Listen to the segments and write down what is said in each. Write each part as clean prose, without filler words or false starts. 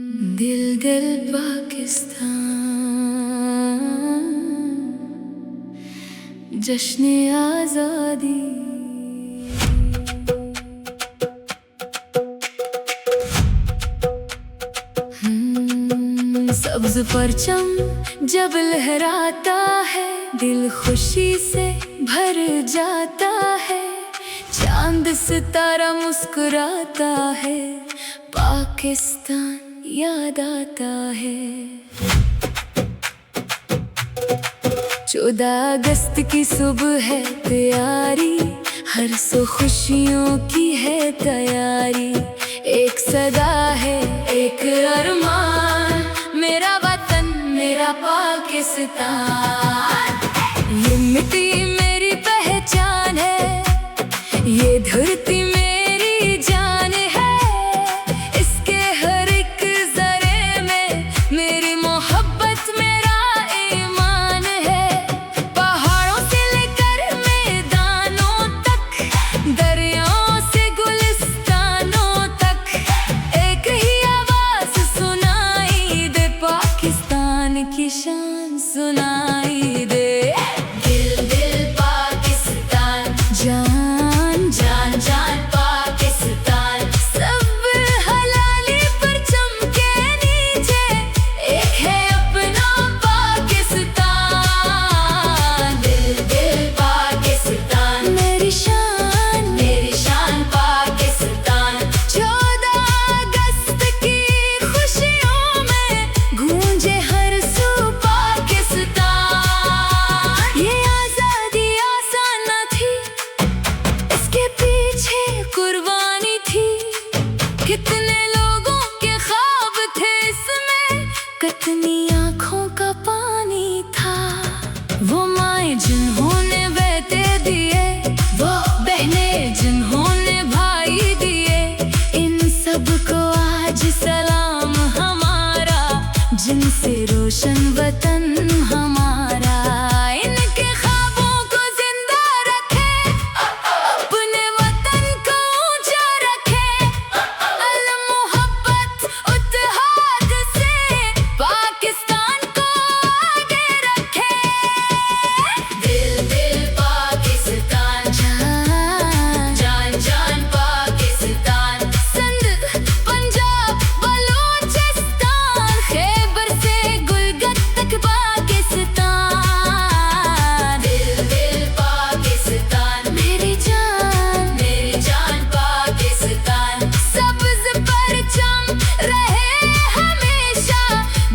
दिल दिल पाकिस्तान, जश्न आज़ादी। सब्ज परचम जब लहराता है, दिल खुशी से भर जाता है। चांद सितारा मुस्कुराता है, पाकिस्तान याद आता है। 14 अगस्त की सुबह है तैयारी, हर सौ खुशियों की है तैयारी। एक सदा है एक अरमान, मेरा वतन मेरा पाकिस्तान। ये मिट्टी मेरी पहचान है, ये धरती मेरी जान है। इसके हर एक जरे में मेरी मोहब्बत मेरा ईमान है। पहाड़ों से लेकर मैदानों तक, दरियाओं से गुलिस्तानों तक, एक ही आवाज सुनाई दे, पाकिस्तान की शान सुनाई दे। दिल दिल पाकिस्तान, जान जान जान पाकिस्तान। सब हलाली पर चमके नीचे, एक है अपना पाकिस्तान। दिल दिल पाकिस्तान, मेरी शान पाकिस्तान। 14 अगस्त की खुशियों में गूंजे हर सू पाकिस्तान। ये आजादी आसान न थी, इसके पीछे कुर्बानी थी। कितने लोगों के ख्वाब थे इसमें, कितनी आंखों का पानी था। वो माएं जिन्होंने बहते दिए, वो बहनें जिन्होंने भाई दिए, इन सबको आज सलाम हमारा, जिनसे रोशन वतन हमारा। इनके ख्वाबों को जिंदा रखे, अपने वतन को ऊंचा रखे। अलम मोहब्बत उत्तेहाद से पाकिस्तान को आगे रखे। दिल दिल पाकिस्तान, जान जान जान पाकिस्तान। सिंध पंजाब बलूचिस्तान, खैबर से गुलगत तक पाकिस्तान। दिल दिल पाकिस्तान, मेरी जान पाकिस्तान। सब्ज परचम रहे हमेशा,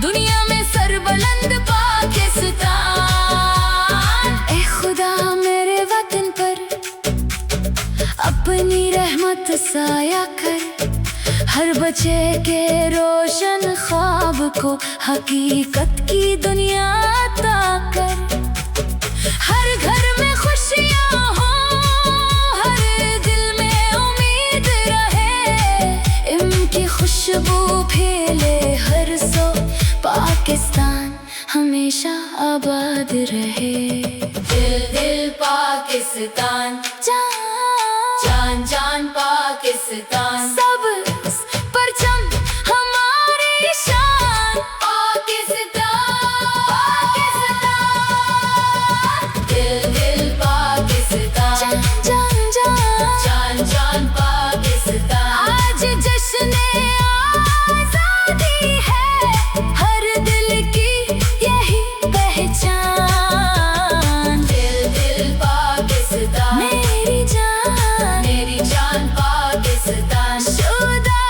दुनिया में सरबुलंद पाकिस्तान। ए खुदा मेरे वतन पर अपनी रहमत साया कर, हर बच्चे के रोशन ख्वाब को हकीकत की दुनिया अता कर। हर घर में खुशियाँ हो, हर दिल में उम्मीद रहे। इनकी खुशबू फैले हर सो, पाकिस्तान हमेशा आबाद रहे। दिल दिल पाकिस्तान, जान जान पाकिस्तान। सब परचम हमारी शान, पाकिस्तान। दिल दिल पाकिस्तान, जान जान पाकिस्तान। आज जश्न आज़ादी है, हर दिल की यही पहचान। दिल दिल पाकिस्तान, मेरी जान पाकिस्तान। 14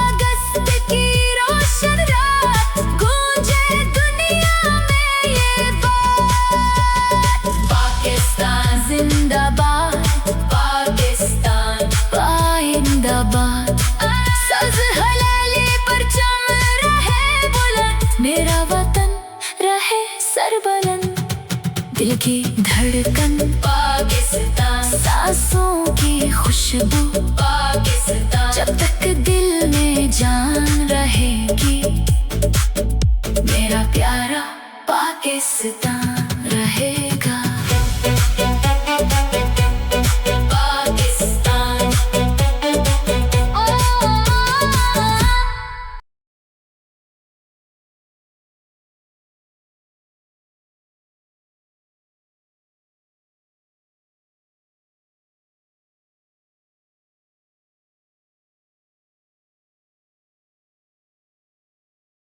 अगस्त की रोशन रात, गूंजे दुनिया में ये बात, पाकिस्तान जिंदाबाद, पाकिस्तान पाइंदाबाद। सब्ज हलाली परचम रहे बुलंद, मेरा वतन रहे सरबुलंद। दिल की धड़कन पाकिस्तान, सांसों की खुशबू पाकिस्तान। जब तक दिल में जान रहेगी, मेरा प्यारा पाकिस्तान।